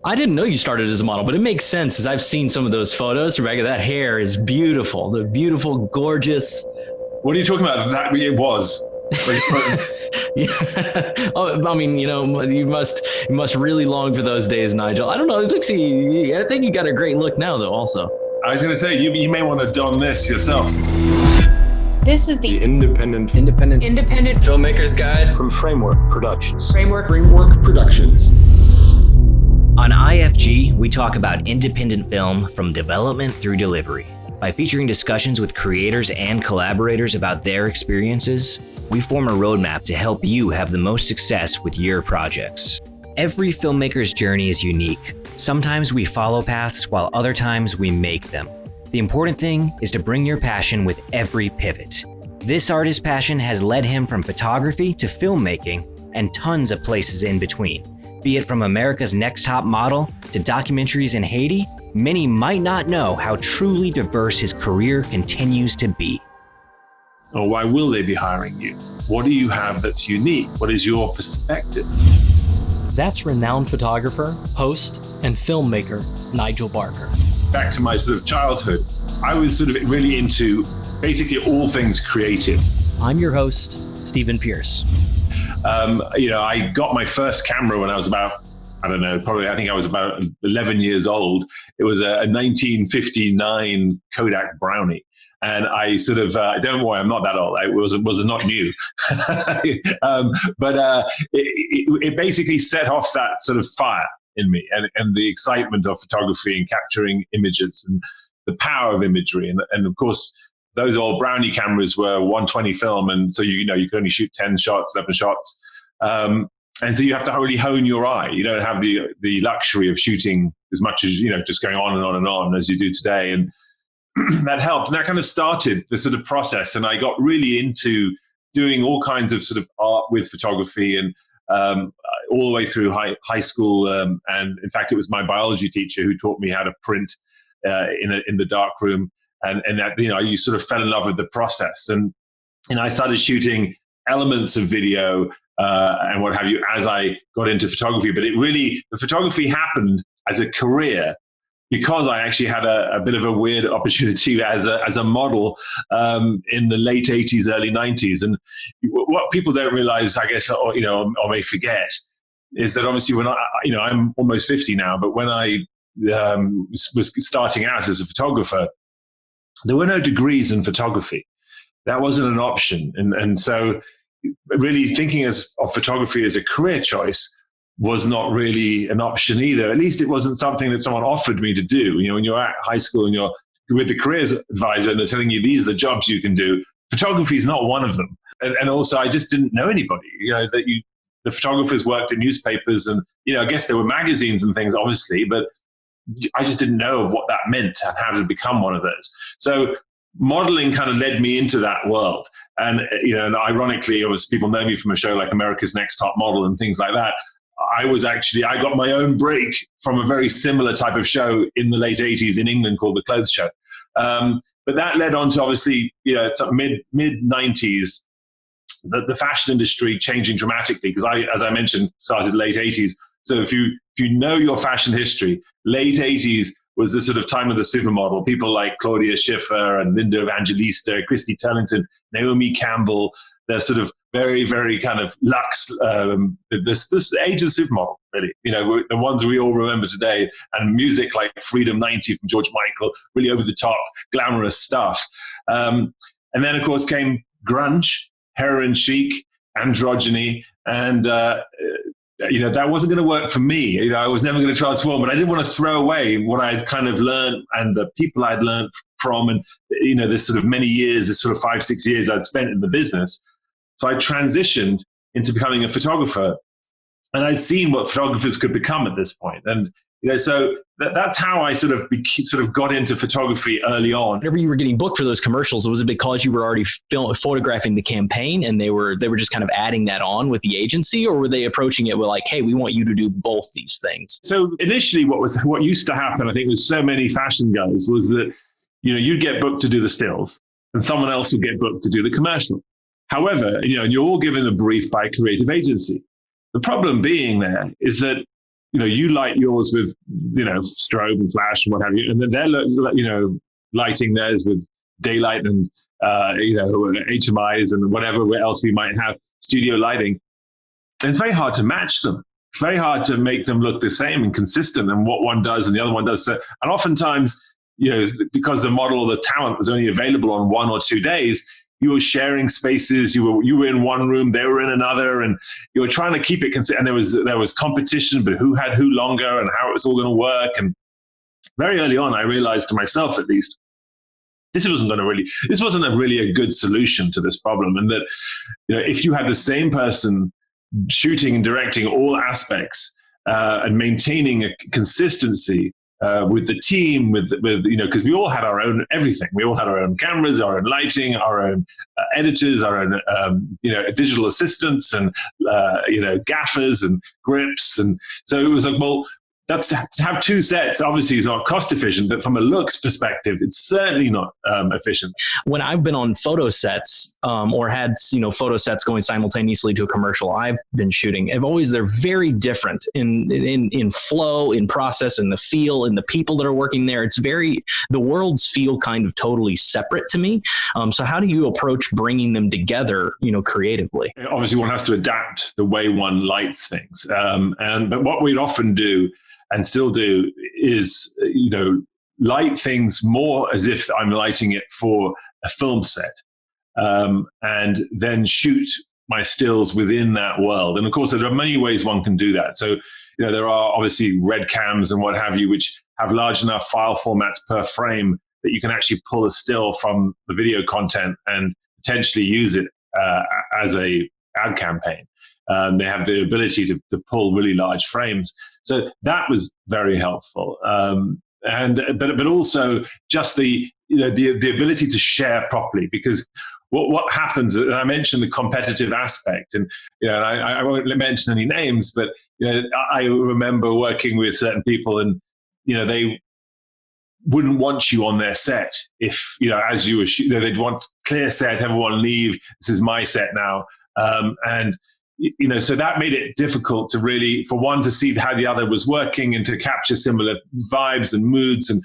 I didn't know you started as a model, but it makes sense as I've seen some of those photos. Rebecca, that hair is beautiful. The beautiful, gorgeous. What are you talking about? That it was. Yeah. Oh, I mean, you must really long for those days, Nigel. I don't know. I think you got a great look now, though. Also, I was going to say you may want to don this yourself. This is the Independent Filmmaker's Guide from Framework Productions. Framework Productions. On IFG, we talk about independent film from development through delivery. By featuring discussions with creators and collaborators about their experiences, we form a roadmap to help you have the most success with your projects. Every filmmaker's journey is unique. Sometimes we follow paths, while other times we make them. The important thing is to bring your passion with every pivot. This artist's passion has led him from photography to filmmaking and tons of places in between. Be it from America's Next Top Model to documentaries in Haiti, many might not know how truly diverse his career continues to be. Or why will they be hiring you? What do you have that's unique? What is your perspective? that's renowned photographer, host, and filmmaker Nigel Barker. Back to my sort of childhood, I was sort of really into basically all things creative. I'm your host, Stephen Pierce. I got my first camera when I was about, I think I was about 11 years old. It was a 1959 Kodak Brownie. And I sort of, don't worry, I'm not that old. It was not new. But it basically set off that sort of fire in me and the excitement of photography and capturing images and the power of imagery. And of course, those old Brownie cameras were 120 film. And so, you could only shoot 10 shots, 11 shots. And so you have to really hone your eye. You don't have the luxury of shooting as much as, just going on and on and on as you do today. And that helped. And that kind of started the sort of process. And I got really into doing all kinds of sort of art with photography and all the way through high school. And in fact, it was my biology teacher who taught me how to print in the dark room. And that, you sort of fell in love with the process. And I started shooting elements of video and what have you as I got into photography. But the photography happened as a career because I actually had a bit of a weird opportunity as a model in the late 80s, early 90s. And what people don't realize, I guess, or may forget, is that obviously when I'm almost 50 now, but when I was starting out as a photographer, there were no degrees in photography. That wasn't an option. And so really thinking of photography as a career choice was not really an option either. At least it wasn't something that someone offered me to do. When you're at high school and you're with the careers advisor and they're telling you these are the jobs you can do, photography is not one of them. And also I just didn't know anybody, the photographers worked in newspapers and, I guess there were magazines and things obviously, but I just didn't know what that meant and how to become one of those. So modeling kind of led me into that world. And, and ironically, obviously people know me from a show like America's Next Top Model and things like that. I got my own break from a very similar type of show in the late 80s in England called The Clothes Show. But that led on to obviously, mid 90s, the fashion industry changing dramatically because as I mentioned, started late 80s. So if you know your fashion history, late 80s was the sort of time of the supermodel. People like Claudia Schiffer and Linda Evangelista, Christy Turlington, Naomi Campbell, they're sort of very, very kind of luxe, this age of the supermodel, really. The ones we all remember today, and music like Freedom 90 from George Michael, really over the top, glamorous stuff. And then, of course, came grunge, heroin chic, androgyny, and that wasn't going to work for me. I was never going to transform, but I didn't want to throw away what I'd kind of learned and the people I'd learned from, and this sort of many years, this sort of 5-6 years I'd spent in the business. So I transitioned into becoming a photographer, and I'd seen what photographers could become at this point. And so that's how I sort of got into photography early on. Whenever you were getting booked for those commercials, was it because you were already photographing the campaign and they were just kind of adding that on with the agency, or were they approaching it with like, hey, we want you to do both these things? So initially what used to happen, I think with so many fashion guys, was that you'd get booked to do the stills and someone else would get booked to do the commercial. However, you're all given a brief by a creative agency. The problem being there is that you light yours with, strobe and flash and what have you, and then they're, lighting theirs with daylight and, HMIs and whatever else we might have, studio lighting. And it's very hard to match them. It's very hard to make them look the same and consistent, and what one does and the other one does. So, and oftentimes, because the model or the talent was only available on 1 or 2 days, you were sharing spaces. You were in one room, they were in another, and you were trying to keep it consistent. And there was competition, but who had who longer and how it was all going to work. And very early on, I realized, to myself at least, this wasn't really a good solution to this problem. And that, if you had the same person shooting and directing all aspects and maintaining a consistency with the team, because we all had our own everything. We all had our own cameras, our own lighting, our own editors, our own digital assistants, and gaffers and grips, and so it was like, well, that's to have 2 sets. Obviously, is not cost efficient, but from a looks perspective, it's certainly not efficient. When I've been on photo sets or had photo sets going simultaneously to a commercial I've been shooting, they're very different in flow, in process, in the feel, in the people that are working there. The worlds feel kind of totally separate to me. So how do you approach bringing them together, creatively? Obviously, one has to adapt the way one lights things, but what we'd often do and still do is, light things more as if I'm lighting it for a film set, and then shoot my stills within that world. And of course, there are many ways one can do that. So, there are obviously red cams and what have you, which have large enough file formats per frame that you can actually pull a still from the video content and potentially use it as a ad campaign. They have the ability to pull really large frames. So that was very helpful. But also just the ability to share properly, because what happens, and I mentioned the competitive aspect, and I won't mention any names, but I remember working with certain people, and they wouldn't want you on their set if as you were they'd want clear set, everyone leave, this is my set now, and so that made it difficult to really, for one, to see how the other was working and to capture similar vibes and moods. And,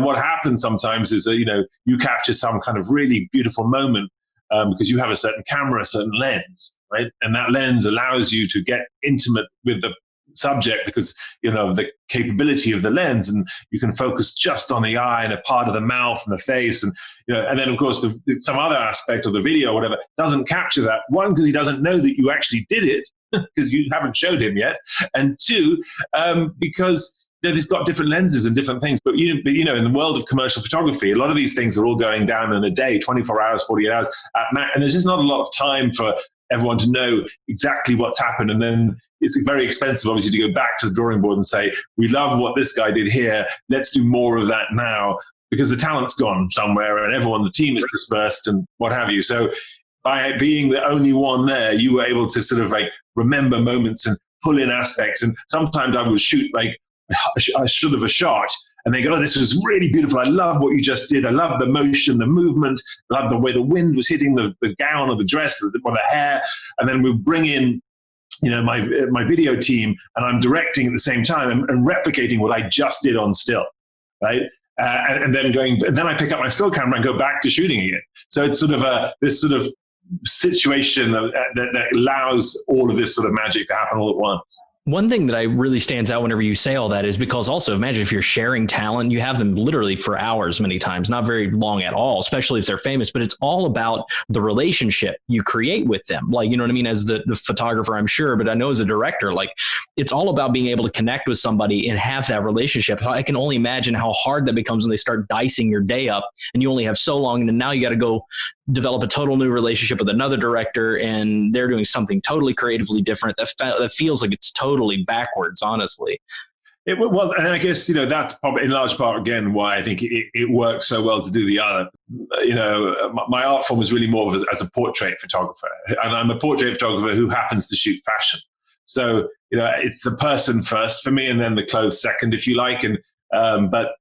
what happens sometimes is that, you capture some kind of really beautiful moment because you have a certain camera, a certain lens, right? And that lens allows you to get intimate with the subject because, the capability of the lens, and you can focus just on the eye and a part of the mouth and the face. And, and then of course, some other aspect of the video or whatever doesn't capture that. One, because he doesn't know that you actually did it because you haven't showed him yet. And 2, because they've got different lenses and different things. But, in the world of commercial photography, a lot of these things are all going down in a day, 24 hours, 48 hours at max. And there's just not a lot of time for everyone to know exactly what's happened. And then it's very expensive, obviously, to go back to the drawing board and say, we love what this guy did here. Let's do more of that now, because the talent's gone somewhere and the team is dispersed and what have you. So by being the only one there, you were able to sort of remember moments and pull in aspects. And sometimes I would shoot I should have a shot, and they go, oh, this was really beautiful. I love what you just did. I love the motion, the movement. I love the way the wind was hitting the gown or the dress or the hair. And then we bring in, my video team, and I'm directing at the same time and replicating what I just did on still, right? And then I pick up my still camera and go back to shooting again. So it's sort of this sort of situation that allows all of this sort of magic to happen all at once. One thing that really stands out whenever you say all that is because also imagine if you're sharing talent, you have them literally for hours many times, not very long at all, especially if they're famous, but it's all about the relationship you create with them. Like, you know what I mean? As the photographer, I'm sure, but I know as a director, it's all about being able to connect with somebody and have that relationship. I can only imagine how hard that becomes when they start dicing your day up and you only have so long. And now you got to go develop a total new relationship with another director and they're doing something totally creatively different. That feels like it's totally backwards, honestly. Well, and I guess, that's probably in large part, again, why I think it works so well to do the other. My art form is really more of as a portrait photographer, and I'm a portrait photographer who happens to shoot fashion. So, it's the person first for me and then the clothes second, if you like. And but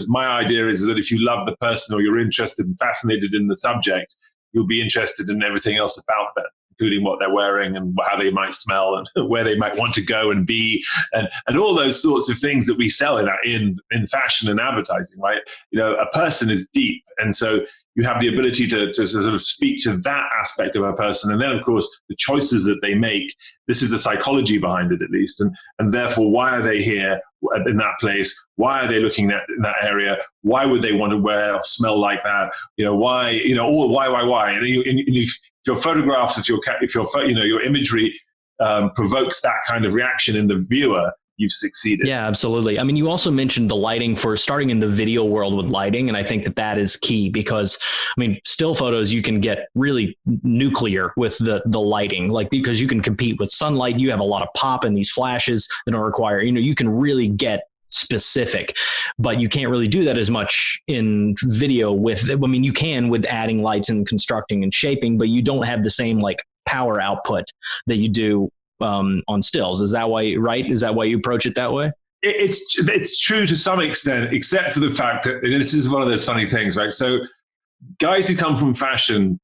my idea is that if you love the person or you're interested and fascinated in the subject, you'll be interested in everything else about them. including what they're wearing and how they might smell and where they might want to go and be, and all those sorts of things that we sell in fashion and advertising, right? A person is deep, and so you have the ability to sort of speak to that aspect of a person. And then, of course, the choices that they make, this is the psychology behind it, at least. And therefore, why are they here in that place? Why are they looking at in that area? Why would they want to wear or smell like that? Why? Why? And if your photographs, if your imagery provokes that kind of reaction in the viewer, you've succeeded. Yeah, absolutely. I mean, you also mentioned the lighting for starting in the video world with lighting. And I think that is key because, I mean, still photos, you can get really nuclear with the lighting, like because you can compete with sunlight. You have a lot of pop in these flashes that don't require, you can really get specific, but you can't really do that as much in video you can with adding lights and constructing and shaping, but you don't have the same like power output that you do on stills. Is that why, right? Is that why you approach it that way? It's true to some extent, except for the fact that this is one of those funny things, right? So guys who come from fashion,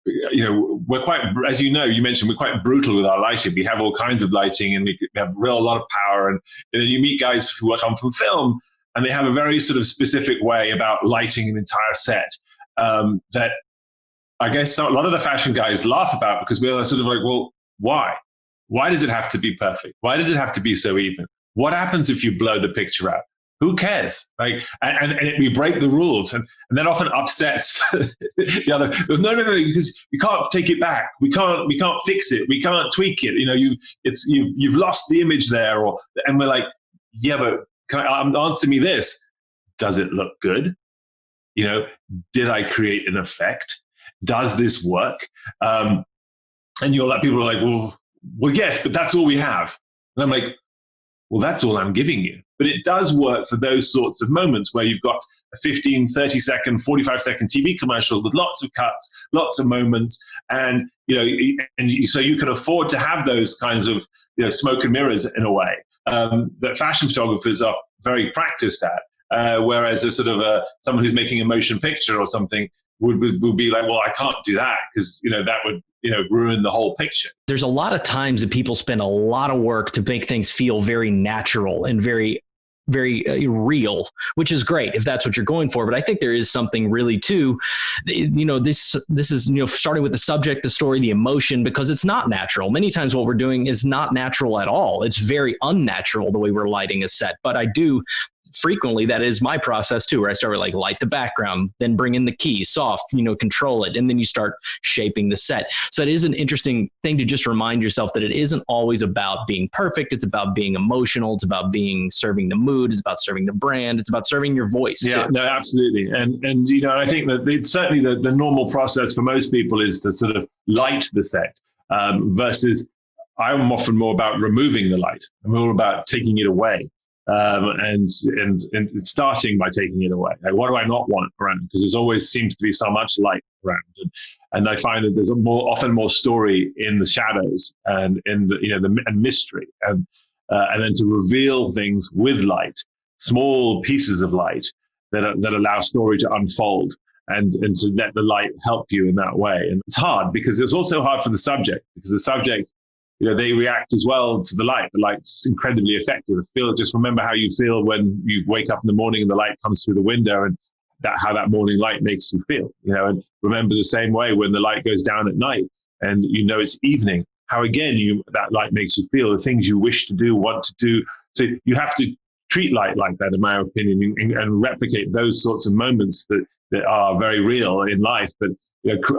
we're quite, as you mentioned, we're quite brutal with our lighting. We have all kinds of lighting and we have a lot of power. And you meet guys who come from film and they have a very sort of specific way about lighting an entire set that I guess a lot of the fashion guys laugh about because we're sort of like, well, why? Why does it have to be perfect? Why does it have to be so even? What happens if you blow the picture out? Who cares? Like, and we break the rules, and that often upsets the other. No, because we can't take it back. We can't fix it. We can't tweak it. You've lost the image there, and we're like, yeah, but answer me this: does it look good? Did I create an effect? Does this work? And people are like, well, yes, but that's all we have. And I'm like, well, that's all I'm giving you. But it does work for those sorts of moments where you've got a 15, 30 second, 45 second TV commercial with lots of cuts, lots of moments. And, so you can afford to have those kinds of, smoke and mirrors in a way that fashion photographers are very practiced at. Whereas a sort of someone who's making a motion picture or something would be like, well, I can't do that because, that would, ruin the whole picture. There's a lot of times that people spend a lot of work to make things feel very natural and very, very real, which is great if that's what you're going for. But I think there is something really too, this is, starting with the subject, the story, the emotion, because it's not natural. Many times what we're doing is not natural at all. It's very unnatural the way we're lighting a set. But I do frequently, that is my process too, where I start with light the background, then bring in the key, soft, control it. And then you start shaping the set. So it is an interesting thing to just remind yourself that it isn't always about being perfect. It's about being emotional. It's about serving the mood. It's about serving the brand. It's about serving your voice. Yeah, too. No, absolutely. And I think that it's certainly the normal process for most people is to sort of light the set versus I'm often more about removing the light. I'm more about taking it away. And starting by taking it away. Like, what do I not want around? Because there's always seems to be so much light around, and I find that there's often more story in the shadows and in the mystery, and then to reveal things with light, small pieces of light that allow story to unfold, and to let the light help you in that way. And it's hard because it's also hard for the subject because the subject. They react as well to the light. The light's incredibly effective. Just remember how you feel when you wake up in the morning and the light comes through the window, and how that morning light makes you feel. And remember the same way when the light goes down at night and it's evening. How again that light makes you feel. The things you wish to do, want to do. So you have to treat light like that, in my opinion, and replicate those sorts of moments that are very real in life. But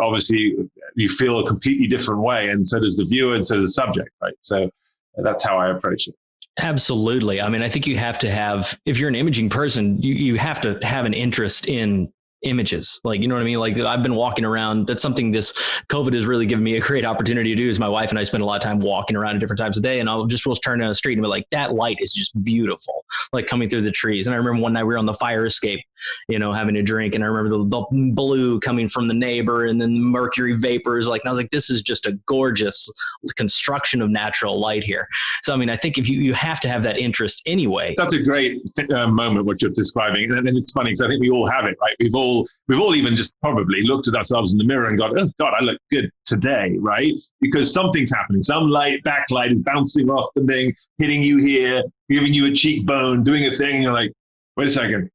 obviously you feel a completely different way, and so does the viewer, and so does the subject, right? So that's how I approach it. Absolutely. I mean, I think you have to have, if you're an imaging person, you have to have an interest in images. Like, you know what I mean? Like, I've been walking around. That's something this COVID has really given me a great opportunity to do, is my wife and I spend a lot of time walking around at different times of day, and we'll turn down the street and be like, that light is just beautiful, like coming through the trees. And I remember one night we were on the fire escape, having a drink, and I remember the blue coming from the neighbor and then the mercury vapors. Like, and I was like, this is just a gorgeous construction of natural light here. So, I mean, I think if you have to have that interest anyway. That's a great moment, what you're describing. And it's funny because I think we all have it, right? We've all we've all even just probably looked at ourselves in the mirror and gone, oh God, I look good today, right? Because something's happening. Some backlight is bouncing off the thing, hitting you here, giving you a cheekbone, doing a thing. And you're like, wait a second.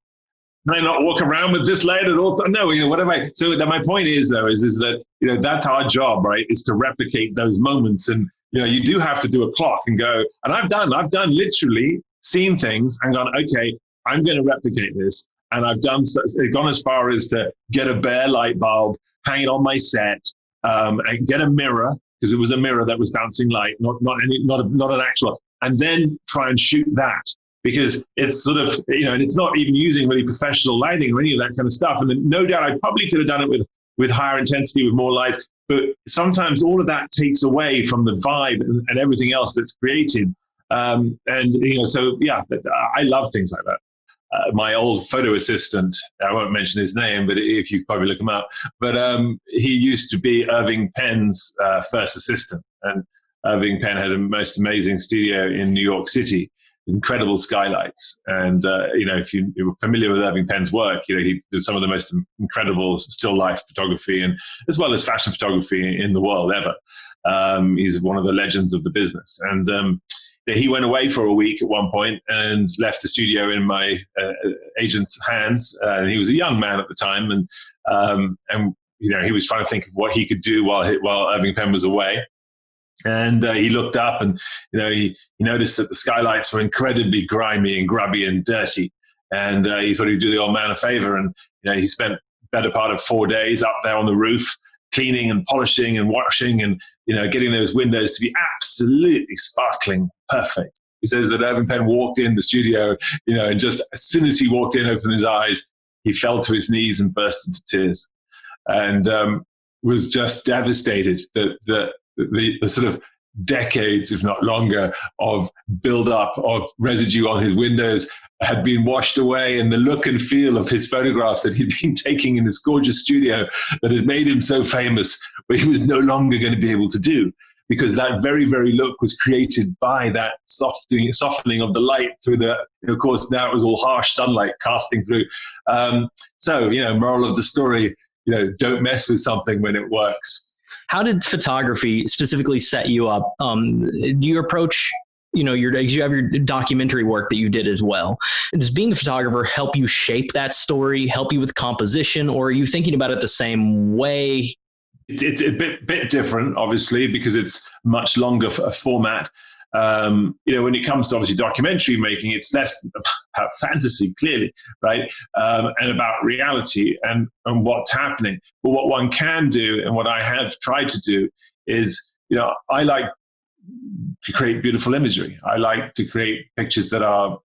Can I not walk around with this light at all? No, what am I? So my point is that, that's our job, right? Is to replicate those moments. And, you do have to do a clock and go, and I've done literally seen things and gone, okay, I'm going to replicate this. And I've gone as far as to get a bare light bulb, hang it on my set, and get a mirror, because it was a mirror that was bouncing light, not an actual, and then try and shoot that. Because it's sort of, and it's not even using really professional lighting or any of that kind of stuff. And then, no doubt I probably could have done it with higher intensity, with more lights. But sometimes all of that takes away from the vibe and everything else that's created. So yeah, I love things like that. My old photo assistant, I won't mention his name, but if you probably look him up, but he used to be Irving Penn's first assistant. And Irving Penn had a most amazing studio in New York City. Incredible skylights. And, if you're familiar with Irving Penn's work, he did some of the most incredible still life photography and as well as fashion photography in the world ever. He's one of the legends of the business. And he went away for a week at one point and left the studio in my agent's hands. And he was a young man at the time. And he was trying to think of what he could do while Irving Penn was away. And he looked up and, he noticed that the skylights were incredibly grimy and grubby and dirty. And he thought he'd do the old man a favor. And, he spent the better part of 4 days up there on the roof, cleaning and polishing and washing and, getting those windows to be absolutely sparkling perfect. He says that Irving Penn walked in the studio, and just as soon as he walked in, opened his eyes, he fell to his knees and burst into tears and was just devastated that the sort of decades, if not longer, of build-up of residue on his windows had been washed away, and the look and feel of his photographs that he'd been taking in this gorgeous studio that had made him so famous, but he was no longer going to be able to do, because that very, very look was created by that softening of the light through of course, now it was all harsh sunlight casting through. Moral of the story, don't mess with something when it works. How did photography specifically set you up? Do you approach, you have your documentary work that you did as well. Does being a photographer help you shape that story, help you with composition, or are you thinking about it the same way? It's a bit different, obviously, because it's much longer format. When it comes to obviously documentary making, it's less about fantasy, clearly, right? And about reality and what's happening. But what one can do, and what I have tried to do, is, I like to create beautiful imagery. I like to create pictures that are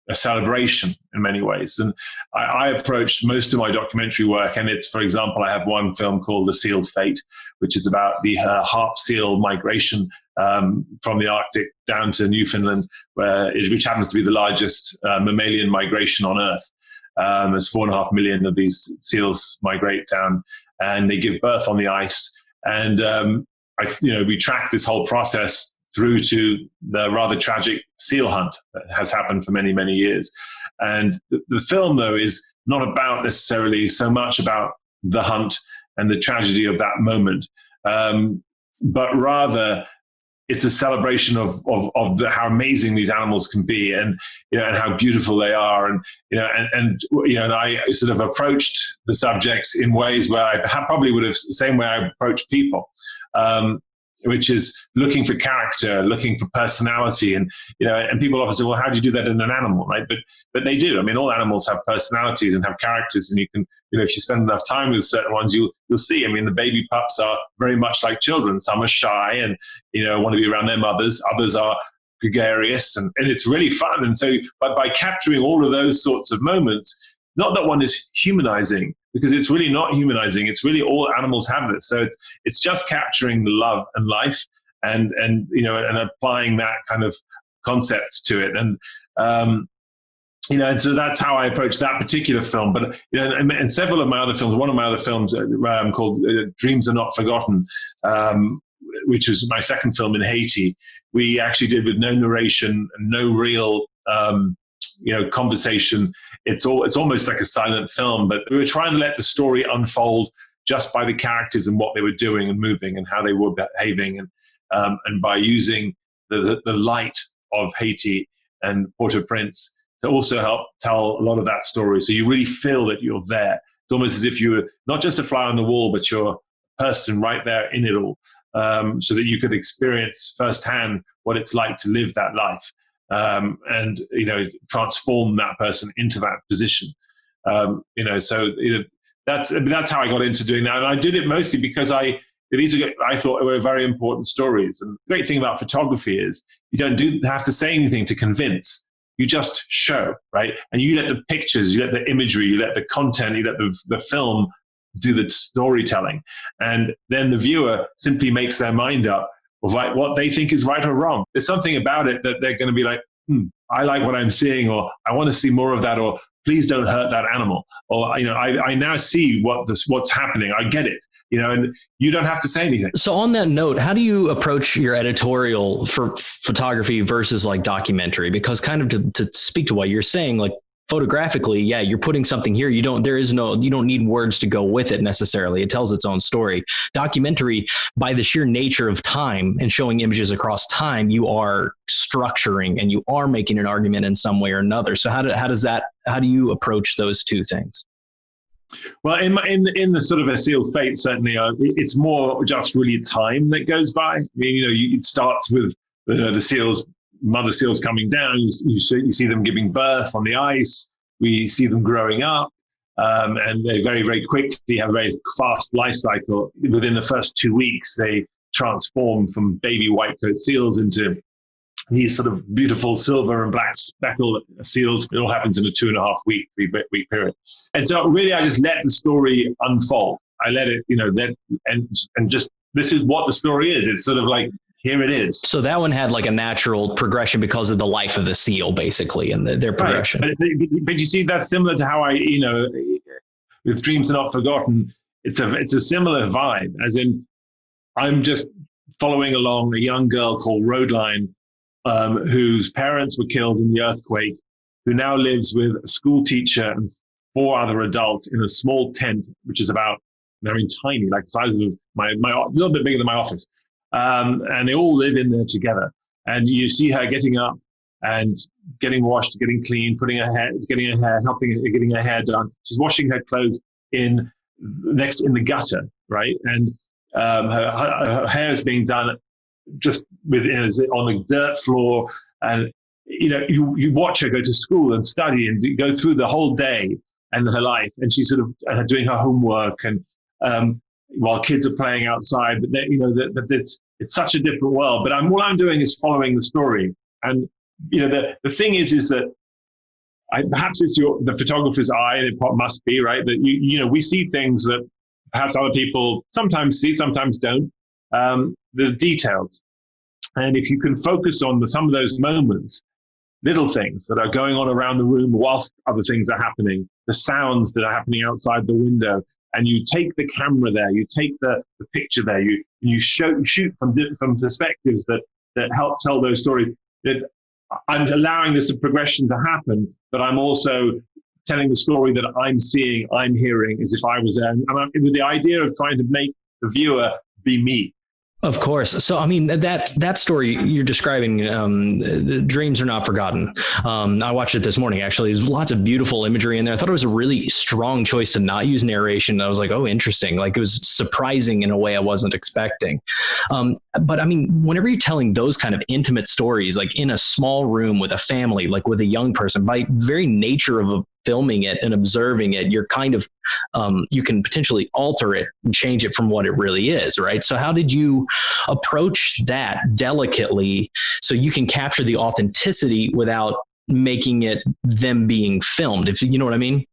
a celebration in many ways. And I approached most of my documentary work, and it's, for example, I have one film called The Sealed Fate, which is about the harp seal migration from the Arctic down to Newfoundland, which happens to be the largest mammalian migration on Earth. There's 4.5 million of these seals migrate down, and they give birth on the ice. And we track this whole process through to the rather tragic seal hunt that has happened for many, many years. And the film, though, is not about necessarily so much about the hunt and the tragedy of that moment, but rather it's a celebration of how amazing these animals can be, and and how beautiful they are, and I sort of approached the subjects in ways where I probably would have the same way I approached people. Which is looking for character, looking for personality, and people often say, "Well, how do you do that in an animal?" Right? But they do. I mean, all animals have personalities and have characters, and you can, if you spend enough time with certain ones, you'll see. I mean, the baby pups are very much like children. Some are shy and want to be around their mothers. Others are gregarious, and it's really fun. And so, by capturing all of those sorts of moments, not that one is humanizing, because it's really not humanizing. It's really all animals have this. So it's just capturing the love and life and applying that kind of concept to it. And, and so that's how I approach that particular film. But, and several of my other films, one of my other films called Dreams Are Not Forgotten, which was my second film in Haiti, we actually did with no narration and no real, conversation. It's almost like a silent film, but we were trying to let the story unfold just by the characters and what they were doing and moving and how they were behaving, and by using the light of Haiti and Port-au-Prince to also help tell a lot of that story. So you really feel that you're there. It's almost as if you were not just a fly on the wall, but you're a person right there in it all, so that you could experience firsthand what it's like to live that life, and transform that person into that position. That's how I got into doing that, and I did it mostly because I thought were very important stories. And the great thing about photography is you don't have to say anything to convince. You just show, right? And you let the pictures, you let the imagery, you let the content, you let the film do the storytelling. And then the viewer simply makes their mind up of what they think is right or wrong. There's something about it that they're going to be like, I like what I'm seeing, or I want to see more of that, or please don't hurt that animal. Or, I now see what's happening. I get it. And you don't have to say anything. So on that note, how do you approach your editorial for photography versus like documentary? Because kind of to speak to what you're saying, like photographically, yeah, you're putting something here. You don't need words to go with it necessarily. It tells its own story. Documentary, by the sheer nature of time and showing images across time, you are structuring and you are making an argument in some way or another. So how do you approach those two things? Well, in the sort of a seal's fate, certainly, it's more just really time that goes by. I mean, it starts with the mother seals coming down. You see them giving birth on the ice. We see them growing up, and they very, very quickly have a very fast life cycle. Within the first 2 weeks, they transform from baby white-coat seals into these sort of beautiful silver and black speckled seals. It all happens in a 2.5 week period. And so really I just let the story unfold. I let it, and just, this is what the story is. It's sort of like, here it is. So that one had like a natural progression because of the life of the seal, basically, and their progression. Right. But you see, that's similar to how I, with Dreams Are Not Forgotten, it's a similar vibe, as in I'm just following along a young girl called Rodeline, whose parents were killed in the earthquake, who now lives with a school teacher and 4 other adults in a small tent, which is they're tiny, like the size of my a little bit bigger than my office. And they all live in there together. And you see her getting up and getting washed, getting clean, getting her hair, getting her hair done. She's washing her clothes in the gutter, right? And her hair is being done just on the dirt floor, and you watch her go to school and study and go through the whole day and her life, and she's sort of doing her homework, and while kids are playing outside. But it's such a different world. But all I'm doing is following the story, and the thing is that perhaps it's the photographer's eye, and it must be right that we see things that perhaps other people sometimes see, sometimes don't. The details. And if you can focus on some of those moments, little things that are going on around the room whilst other things are happening, the sounds that are happening outside the window, and you take the camera there, you take the picture there, you shoot from perspectives that help tell those stories. That I'm allowing this progression to happen, but I'm also telling the story that I'm seeing, I'm hearing, as if I was there. And with the idea of trying to make the viewer be me. Of course. So, I mean, that story you're describing, Dreams Are Not Forgotten. I watched it this morning, actually. There's lots of beautiful imagery in there. I thought it was a really strong choice to not use narration. I was like, oh, interesting. Like, it was surprising in a way I wasn't expecting. But I mean, whenever you're telling those kind of intimate stories, like in a small room with a family, like with a young person, by the very nature of filming it and observing it, you're kind of, you can potentially alter it and change it from what it really is, right? So how did you approach that delicately so you can capture the authenticity without making it them being filmed, if you know what I mean?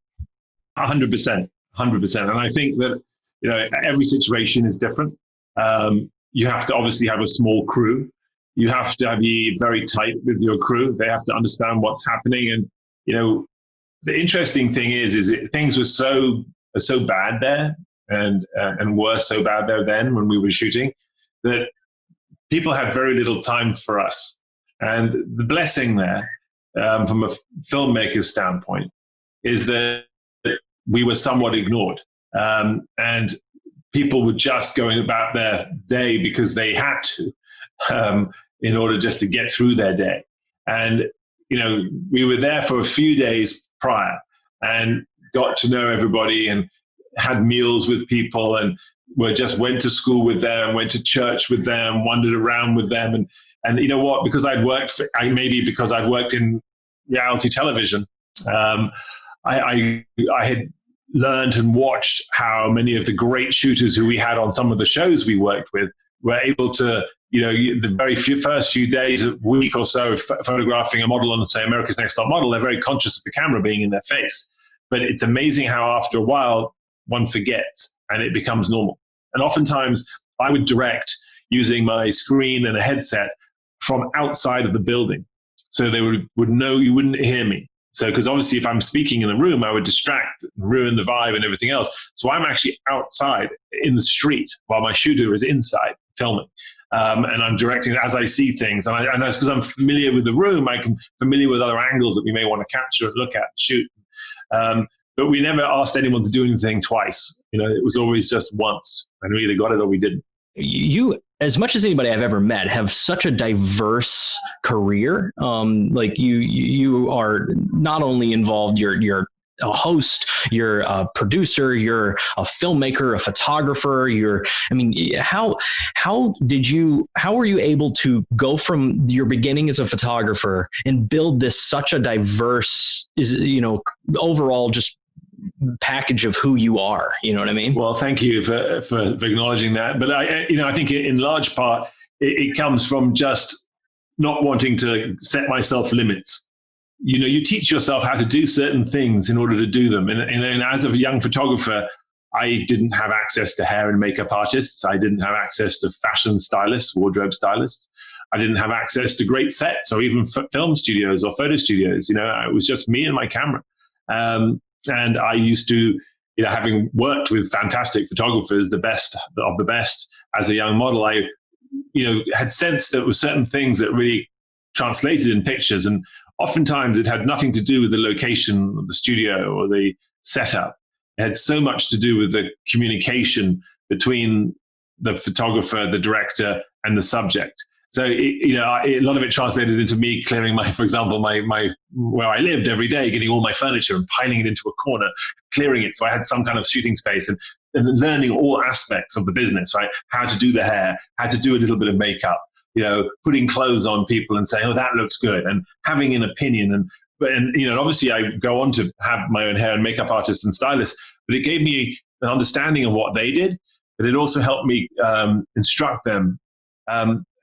100%. And I think that, every situation is different. You have to obviously have a small crew. You have to be very tight with your crew. They have to understand what's happening. And, the interesting thing is things were so bad there and were so bad there then when we were shooting that people had very little time for us. And the blessing there from a filmmaker's standpoint, is that we were somewhat ignored. And people were just going about their day because they had to, in order just to get through their day. And, we were there for a few days prior and got to know everybody and had meals with people, and went to school with them, went to church with them, wandered around with them. And you know what, because I'd worked in reality television, I had learned and watched how many of the great shooters who we had on some of the shows we worked with were able to, the very first few days, a week or so, photographing a model on, say, America's Next Top Model, they're very conscious of the camera being in their face. But it's amazing how after a while one forgets and it becomes normal. And oftentimes I would direct using my screen and a headset from outside of the building. So they would know you wouldn't hear me. So, because obviously if I'm speaking in the room, I would distract and ruin the vibe and everything else. So I'm actually outside in the street while my shooter is inside filming. And I'm directing as I see things. And that's because I'm familiar with the room. I'm familiar with other angles that we may want to capture and look at and shoot. But we never asked anyone to do anything twice. It was always just once, and we either got it or we didn't. You, as much as anybody I've ever met, have such a diverse career. Like you are not only involved, you're a host, you're a producer, you're a filmmaker, a photographer. How were you able to go from your beginning as a photographer and build such a diverse, overall just package of who you are? You know what I mean? Well, thank you for acknowledging that. But I think in large part it comes from just not wanting to set myself limits. You teach yourself how to do certain things in order to do them. And as a young photographer, I didn't have access to hair and makeup artists. I didn't have access to fashion stylists, wardrobe stylists. I didn't have access to great sets or even film studios or photo studios. It was just me and my camera. And I used to, having worked with fantastic photographers, the best of the best as a young model, I, had sensed that there were certain things that really translated in pictures. And oftentimes it had nothing to do with the location of the studio or the setup. It had so much to do with the communication between the photographer, the director, and the subject. So, a lot of it translated into me clearing for example, my where I lived every day, getting all my furniture and piling it into a corner, clearing it so I had some kind of shooting space, and learning all aspects of the business, right? How to do the hair, how to do a little bit of makeup, putting clothes on people and saying, oh, that looks good, and having an opinion. And obviously I go on to have my own hair and makeup artists and stylists, but it gave me an understanding of what they did, but it also helped me instruct them.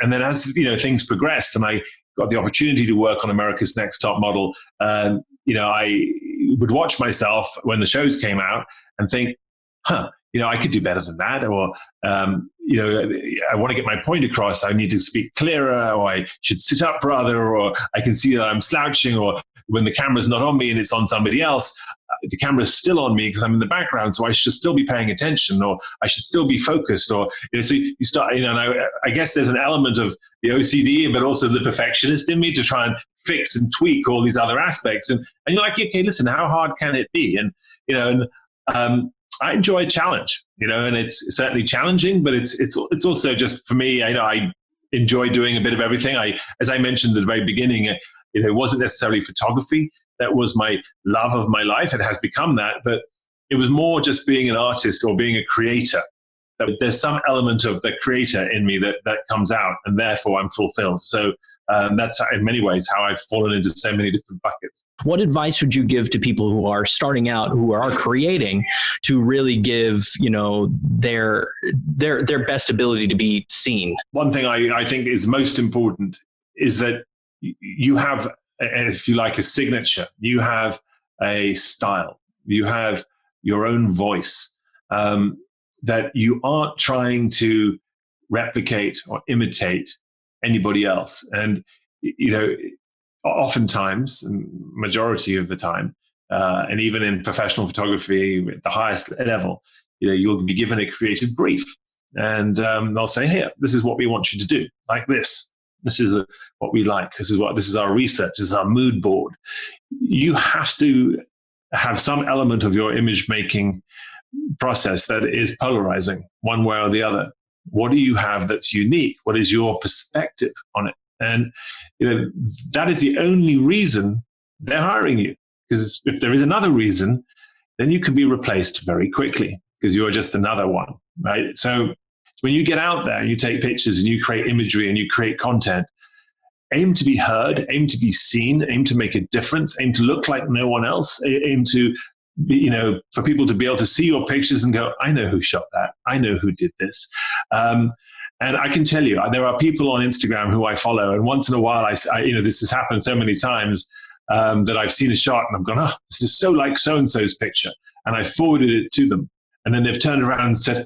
And then as, things progressed and I got the opportunity to work on America's Next Top Model, I would watch myself when the shows came out and think, I could do better than that. Or, I want to get my point across. I need to speak clearer, or I should sit up rather, or I can see that I'm slouching, or when the camera's not on me and it's on somebody else, the camera's still on me because I'm in the background, so I should still be paying attention, or I should still be focused, or so you start. And I guess there's an element of the OCD, but also the perfectionist in me to try and fix and tweak all these other aspects. And you're like, okay, listen, how hard can it be? And I enjoy a challenge, and it's certainly challenging, but it's also just for me. I enjoy doing a bit of everything. As I mentioned at the very beginning, it wasn't necessarily photography that was my love of my life. It has become that, but it was more just being an artist or being a creator. There's some element of the creator in me that comes out, and therefore I'm fulfilled. So that's in many ways how I've fallen into so many different buckets. What advice would you give to people who are starting out, who are creating, to really give, their best ability to be seen? One thing I think is most important is that you have, if you like, a signature. You have a style. You have your own voice, that you aren't trying to replicate or imitate anybody else. And, oftentimes, majority of the time, and even in professional photography at the highest level, you'll be given a creative brief, and they'll say, here, this is what we want you to do, like this. This is what we like. This is our research. This is our mood board. You have to have some element of your image making process that is polarizing one way or the other. What do you have that's unique? What is your perspective on it? And that is the only reason they're hiring you. Because if there is another reason, then you can be replaced very quickly because you are just another one, right? So when you get out there and you take pictures and you create imagery and you create content, aim to be heard, aim to be seen, aim to make a difference, aim to look like no one else, aim to be, for people to be able to see your pictures and go, I know who shot that. I know who did this. And I can tell you, there are people on Instagram who I follow, and once in a while, this has happened so many times that I've seen a shot and I've gone, oh, this is so like so-and-so's picture. And I forwarded it to them. And then they've turned around and said,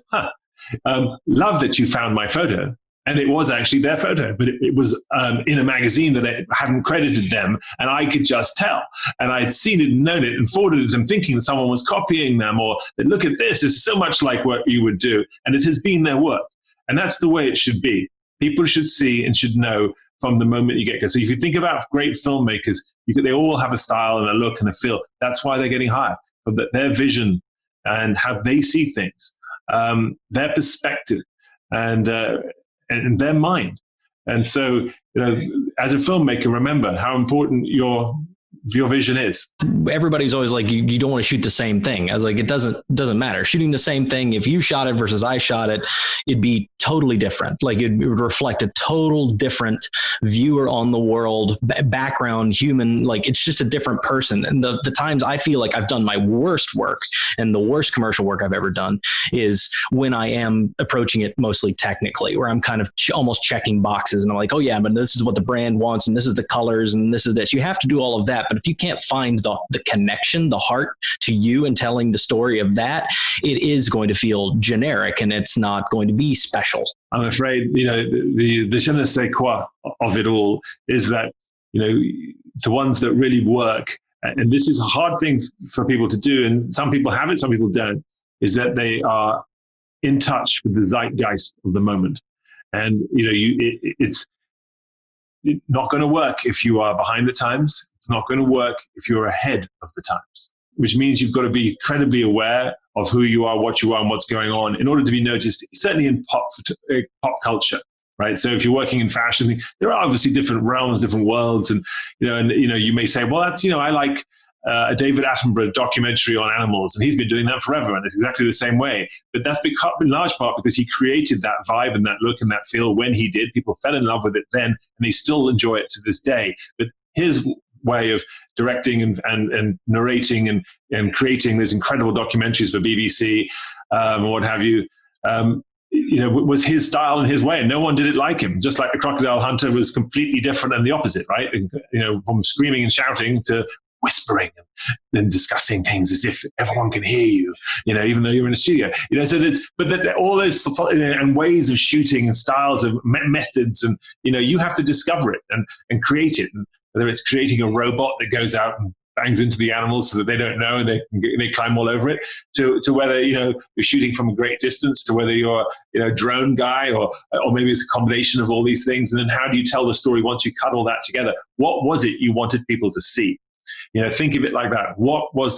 love that you found my photo. And it was actually their photo, but it was in a magazine that it hadn't credited them, and I could just tell. And I had seen it and known it and forwarded it to them thinking that someone was copying them, or that, look at this is so much like what you would do. And it has been their work. And that's the way it should be. People should see and should know from the moment you get go. So if you think about great filmmakers, they all have a style and a look and a feel. That's why they're getting hired. But their vision and how they see things, their perspective, and their mind. And so, as a filmmaker, remember how important your vision is. Everybody's always like, you don't want to shoot the same thing. I was like, it doesn't matter. Shooting the same thing, if you shot it versus I shot it, it'd be totally different. Like it would reflect a total different viewer on the world, background, human, like it's just a different person. And the times I feel like I've done my worst work and the worst commercial work I've ever done is when I am approaching it mostly technically, where I'm kind of almost checking boxes and I'm like, oh yeah, but this is what the brand wants and this is the colors and this is this. You have to do all of that. But if you can't find the connection, the heart to you and telling the story of that, it is going to feel generic and it's not going to be special. I'm afraid, the je ne sais quoi of it all is that, the ones that really work, and this is a hard thing for people to do, and some people have it, some people don't, is that they are in touch with the zeitgeist of the moment. And, it's not going to work if you are behind the times. It's not going to work if you're ahead of the times, which means you've got to be incredibly aware of who you are, what you are, and what's going on in order to be noticed, certainly in pop culture, right? So if you're working in fashion, there are obviously different realms, different worlds. And, you may say, well, that's, I like a David Attenborough documentary on animals, and he's been doing that forever, and it's exactly the same way. But that's in large part because he created that vibe and that look and that feel when he did. People fell in love with it then, and they still enjoy it to this day. But his way of directing and narrating and creating these incredible documentaries for BBC and what have you, was his style and his way, and no one did it like him. Just like the Crocodile Hunter was completely different and the opposite, right? And, from screaming and shouting to whispering and discussing things as if everyone can hear you, even though you're in a studio, so all those and ways of shooting and styles of methods, and, you have to discover it and create it. And whether it's creating a robot that goes out and bangs into the animals so that they don't know and they climb all over it, to whether, you're shooting from a great distance, to whether you're, a drone guy or maybe it's a combination of all these things. And then how do you tell the story once you cut all that together? What was it you wanted people to see? Think of it like that. What were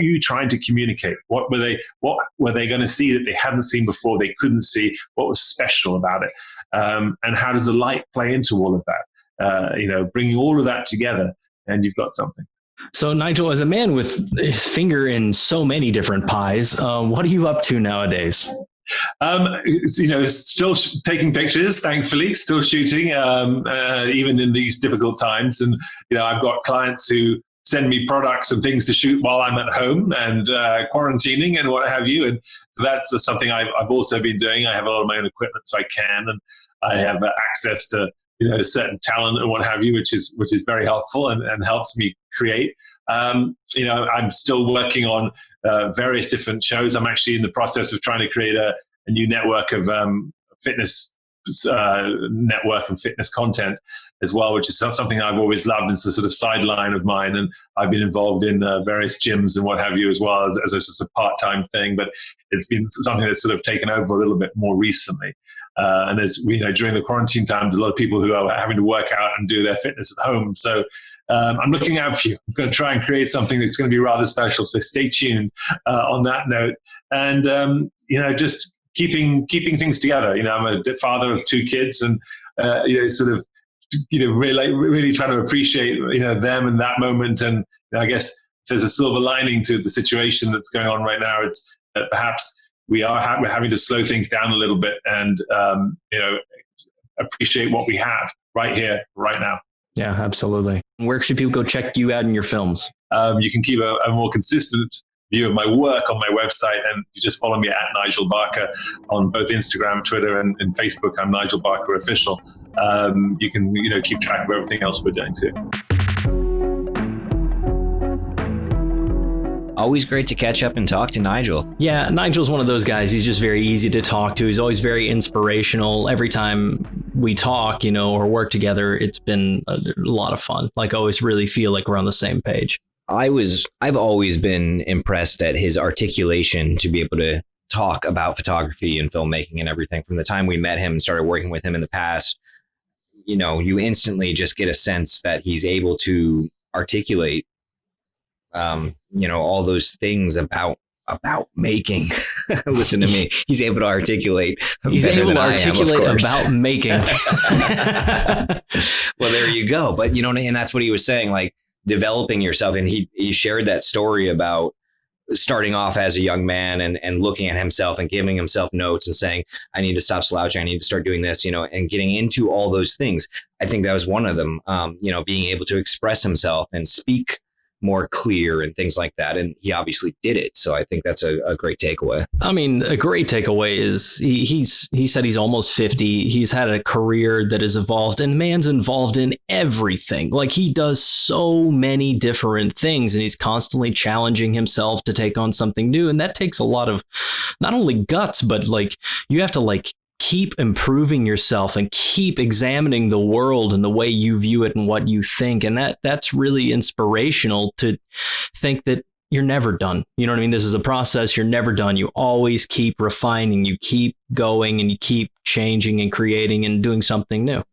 you trying to communicate? What were they going to see that they hadn't seen before, they couldn't see? What was special about it? And how does the light play into all of that? Bringing all of that together, and you've got something. So Nigel, as a man with his finger in so many different pies, what are you up to nowadays? Still taking pictures, thankfully, still shooting, even in these difficult times. And, I've got clients who send me products and things to shoot while I'm at home and quarantining and what have you. And so that's something I've also been doing. I have a lot of my own equipment, so I can, and I have access to, certain talent and what have you, which is very helpful and helps me create. I'm still working on various different shows. I'm actually in the process of trying to create a new network of fitness network and fitness content as well, which is something I've always loved. It's a sort of sideline of mine, and I've been involved in various gyms and what have you as well as just a part-time thing, but it's been something that's sort of taken over a little bit more recently. And there's, during the quarantine times, a lot of people who are having to work out and do their fitness at home. So I'm looking out for you. I'm going to try and create something that's going to be rather special. So stay tuned on that note. And, just keeping things together. I'm a father of 2 kids, and, really trying to appreciate, them in that moment. And I guess there's a silver lining to the situation that's going on right now. It's that perhaps we're having to slow things down a little bit and, appreciate what we have right here, right now. Yeah, absolutely. Where should people go check you out in your films? You can keep a more consistent view of my work on my website, and you just follow me at Nigel Barker on both Instagram, Twitter, and Facebook. I'm Nigel Barker Official. You can keep track of everything else we're doing too. Always great to catch up and talk to Nigel. Yeah, Nigel's one of those guys. He's just very easy to talk to. He's always very inspirational. Every time we talk, or work together, it's been a lot of fun. Like, I always really feel like we're on the same page. I've always been impressed at his articulation to be able to talk about photography and filmmaking and everything. From the time we met him and started working with him in the past, you instantly just get a sense that he's able to articulate all those things about making. Listen to me. He's able to articulate. He's able to articulate about making. Well, there you go. But, and that's what he was saying, like developing yourself. And he shared that story about starting off as a young man and looking at himself and giving himself notes and saying, I need to stop slouching. I need to start doing this, and getting into all those things. I think that was one of them, being able to express himself and speak more clear and things like that. And he obviously did it. So I think that's a great takeaway. I mean, a great takeaway is he said he's almost 50. He's had a career that has evolved, and man's involved in everything. Like, he does so many different things, and he's constantly challenging himself to take on something new. And that takes a lot of not only guts, but like, you have to keep improving yourself and keep examining the world and the way you view it and what you think. And that's really inspirational to think that you're never done. You know what I mean? This is a process. You're never done. You always keep refining, you keep going, and you keep changing and creating and doing something new.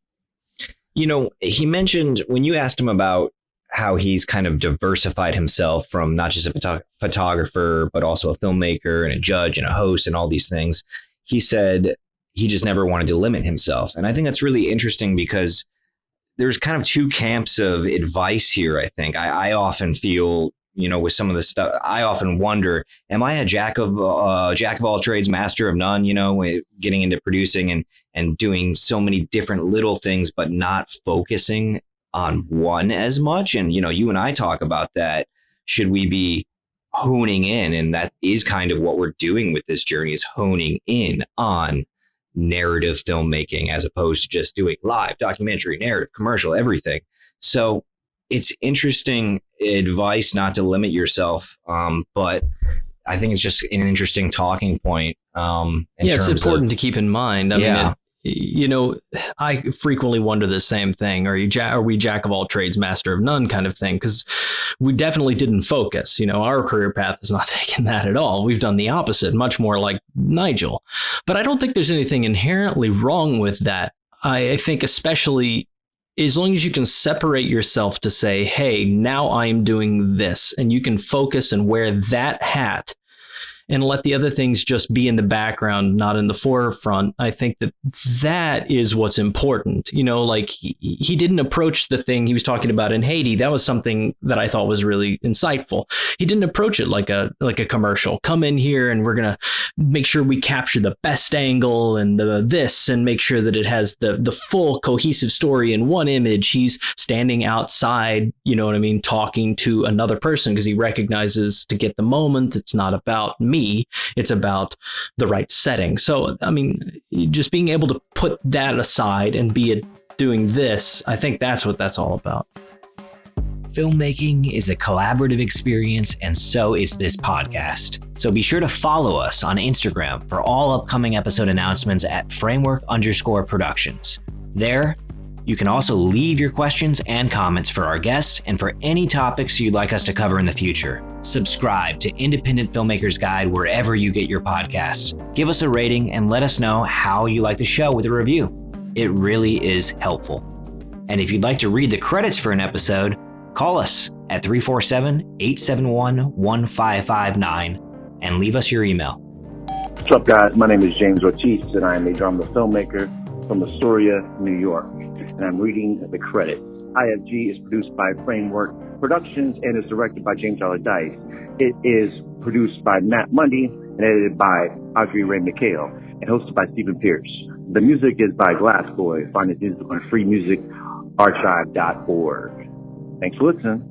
He mentioned, when you asked him about how he's kind of diversified himself from not just a photographer, but also a filmmaker and a judge and a host and all these things, he said he just never wanted to limit himself. And I think that's really interesting, because there's kind of 2 camps of advice here. I think I often feel, with some of the stuff, I often wonder, am I a jack of all trades, master of none, getting into producing and doing so many different little things, but not focusing on one as much. And, you and I talk about that. Should we be honing in? And that is kind of what we're doing with this journey, is honing in on narrative filmmaking as opposed to just doing live, documentary, narrative, commercial, everything. So it's interesting advice not to limit yourself, but I think it's just an interesting talking point. It's important to keep in mind. I mean, I frequently wonder the same thing. Are we jack of all trades, master of none kind of thing? Because we definitely didn't focus. Our career path has not taken that at all. We've done the opposite, much more like Nigel. But I don't think there's anything inherently wrong with that. I think especially as long as you can separate yourself to say, hey, now I'm doing this, and you can focus and wear that hat and let the other things just be in the background, not in the forefront. I think that is what's important. He didn't approach the thing he was talking about in Haiti. That was something that I thought was really insightful. He didn't approach it like a commercial. Come in here and we're going to make sure we capture the best angle and this and make sure that it has the full cohesive story in one image. He's standing outside, talking to another person, because he recognizes, to get the moment, it's not about me. It's about the right setting. So, I mean, just being able to put that aside and be doing this, I think that's what that's all about. Filmmaking is a collaborative experience, and so is this podcast. So be sure to follow us on Instagram for all upcoming episode announcements at framework_productions. There, You can also leave your questions and comments for our guests and for any topics you'd like us to cover in the future. Subscribe to Independent Filmmaker's Guide wherever you get your podcasts. Give us a rating and let us know how you like the show with a review. It really is helpful. And if you'd like to read the credits for an episode, call us at 347-871-1559 and leave us your email. What's up, guys? My name is James Ortiz, and I am a drama filmmaker from Astoria, New York. And I'm reading the credits. IFG is produced by Framework Productions and is directed by James Allerdyce. It is produced by Matt Mundy and edited by Audrey Rae McHale and hosted by Stephen Pierce. The music is by Glass Boy. Find his music on freemusicarchive.org. Thanks for listening.